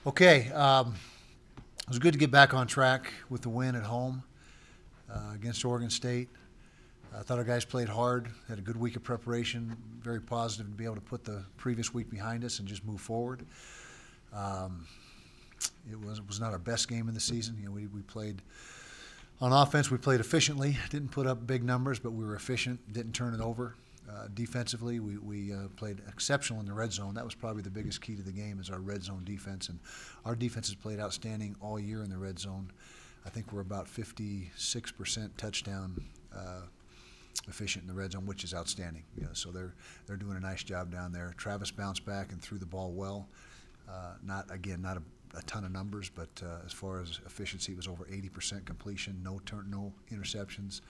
Okay, it was good to get back on track with the win at home against Oregon State. I thought our guys played hard, had a good week of preparation, very positive to be able to put the previous week behind us and just move forward. It was not our best game of the season. You know, we played on offense. We played efficiently, didn't put up big numbers, but we were efficient, didn't turn it over. Defensively, we played exceptional in the red zone. That was probably the biggest key to the game, is our red zone defense. And our defense has played outstanding all year in the red zone. I think we're about 56% touchdown efficient in the red zone, which is outstanding. You know, so they're doing a nice job down there. Travis bounced back and threw the ball well. Not a ton of numbers, but as far as efficiency, it was over 80% completion, no interceptions.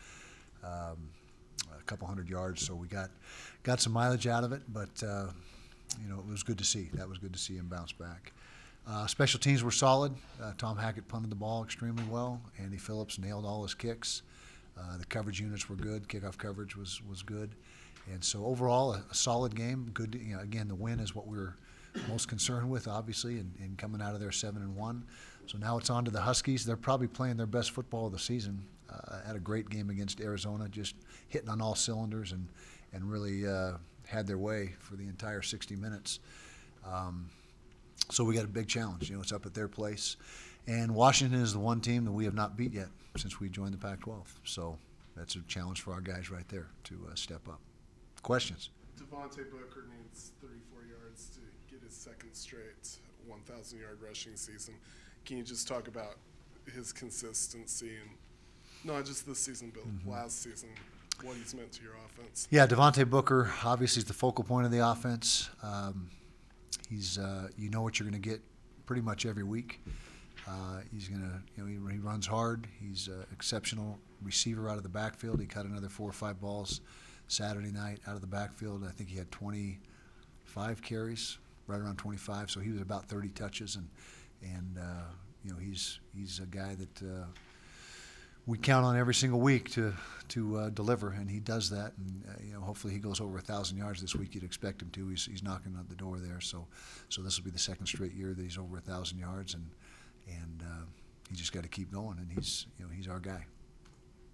A couple hundred yards, so we got some mileage out of it, but you know, it was good to see. That was good to see him bounce back. Special teams were solid. Tom Hackett punted the ball extremely well. Andy Phillips nailed all his kicks. The coverage units were good. Kickoff coverage was good, and so overall a solid game. Good. You know, again, the win is what we're most concerned with, obviously, and coming out of there 7-1. So now it's on to the Huskies. They're probably playing their best football of the season. Had a great game against Arizona, just hitting on all cylinders and really had their way for the entire 60 minutes. So we got a big challenge. You know, it's up at their place. And Washington is the one team that we have not beat yet since we joined the Pac-12. So that's a challenge for our guys right there to step up. Questions? Devonte Booker needs 34 yards to get his second straight 1,000-yard rushing season. Can you just talk about his consistency and not just this season, but last season, what he's meant to your offense? Yeah, Devonte Booker obviously is the focal point of the offense. He's you know what you're going to get pretty much every week. He's going to, you know, he runs hard. He's an exceptional receiver out of the backfield. He cut another 4 or 5 balls Saturday night out of the backfield. I think he had 25 carries, right around 25. So he was about 30 touches, and you know, he's a guy that we count on every single week to deliver, and he does that. And you know, hopefully he goes over 1,000 yards this week. You'd expect him to. He's knocking at the door there. So this will be the second straight year that he's over 1,000 yards, and he just got to keep going. And he's our guy.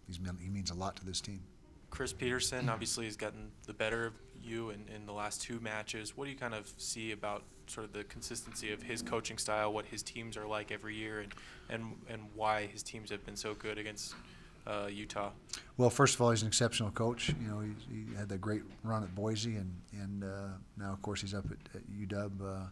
He means a lot to this team. Chris Peterson obviously has gotten the better of you in the last 2 matches. What do you kind of see about sort of the consistency of his coaching style, what his teams are like every year, and why his teams have been so good against Utah? Well, first of all, he's an exceptional coach. You know, he had that great run at Boise, and now, of course, he's up at UW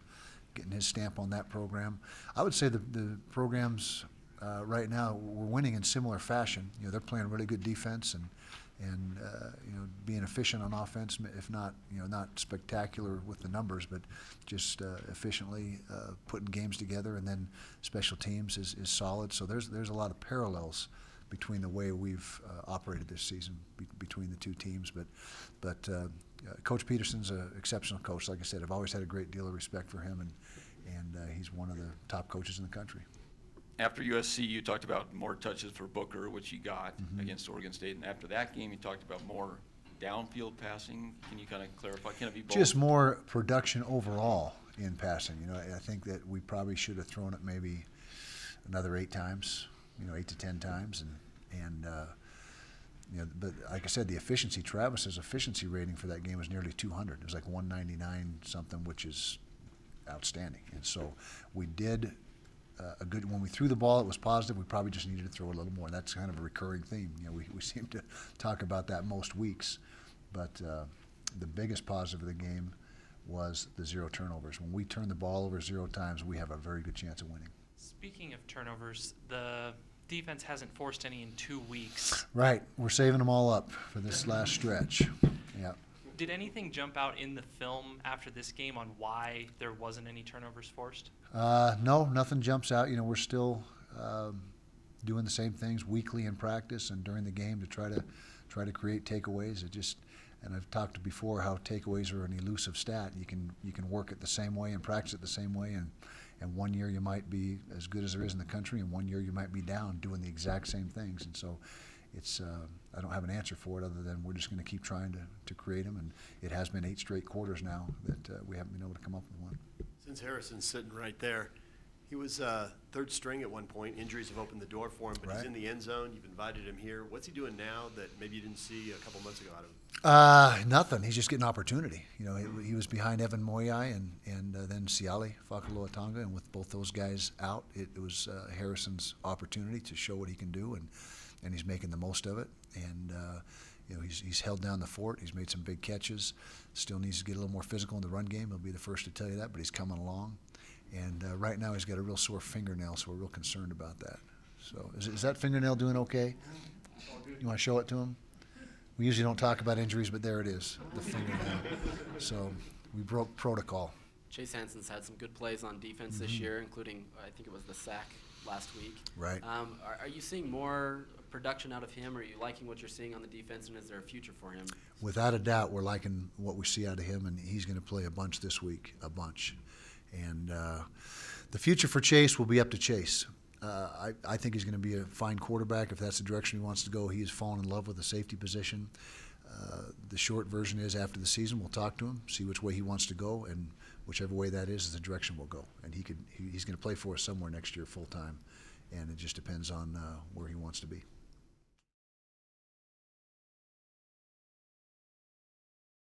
getting his stamp on that program. I would say the programs right now, we're winning in similar fashion. You know, they're playing really good defense and you know, being efficient on offense, if not, you know, not spectacular with the numbers, but just efficiently putting games together. And then special teams is solid. So there's a lot of parallels between the way we've operated this season between the two teams. But Coach Peterson's an exceptional coach. Like I said, I've always had a great deal of respect for him, and he's one of the top coaches in the country. After USC, you talked about more touches for Booker, which he got against Oregon State. And after that game, you talked about more downfield passing. Can you kind of clarify? Can it be both? Just more production overall in passing. You know, I think that we probably should have thrown it maybe another 8 times, you know, 8 to 10 times. And you know, but like I said, the efficiency, Travis's efficiency rating for that game was nearly 200. It was like 199 something, which is outstanding. And so we did when we threw the ball, it was positive. We probably just needed to throw a little more. That's kind of a recurring theme. You know, we seem to talk about that most weeks. But the biggest positive of the game was the 0 turnovers. When we turn the ball over 0 times, we have a very good chance of winning. Speaking of turnovers, the defense hasn't forced any in 2 weeks. Right. We're saving them all up for this last stretch. Yeah. Did anything jump out in the film after this game on why there wasn't any turnovers forced? No, nothing jumps out. You know, we're still doing the same things weekly in practice and during the game to try to create takeaways. And I've talked before how takeaways are an elusive stat. You can work it the same way and practice it the same way, and one year you might be as good as there is in the country, and one year you might be down doing the exact same things. And so it's I don't have an answer for it other than we're just going to keep trying to create them, and it has been 8 straight quarters now that we haven't been able to come up with one. Since Harrison's sitting right there, He was third string at one point. Injuries have opened the door for him, but he's Right. in the end zone. You've invited him here. What's he doing now that maybe you didn't see a couple months ago out of him? Nothing. He's just getting opportunity. You know, he was behind Evan Moyai and then Siale Fakaloa-Tonga, and with both those guys out, it was Harrison's opportunity to show what he can do, and he's making the most of it. And you know, he's held down the fort. He's made some big catches. Still needs to get a little more physical in the run game. He'll be the first to tell you that, but he's coming along. And right now he's got a real sore fingernail, so we're real concerned about that. So is that fingernail doing okay? You want to show it to him? We usually don't talk about injuries, but there it is, the fingernail. So we broke protocol. Chase Hanson's had some good plays on defense this year, including, I think it was the sack last week. Right. Are you seeing more production out of him? Are you liking what you're seeing on the defense, and is there a future for him? Without a doubt, we're liking what we see out of him, and he's going to play a bunch this week, a bunch. And the future for Chase will be up to Chase. I think he's going to be a fine quarterback if that's the direction he wants to go. He has fallen in love with the safety position. The short version is after the season, we'll talk to him, see which way he wants to go, and whichever way that is the direction we'll go. And he's going to play for us somewhere next year full time, and it just depends on where he wants to be.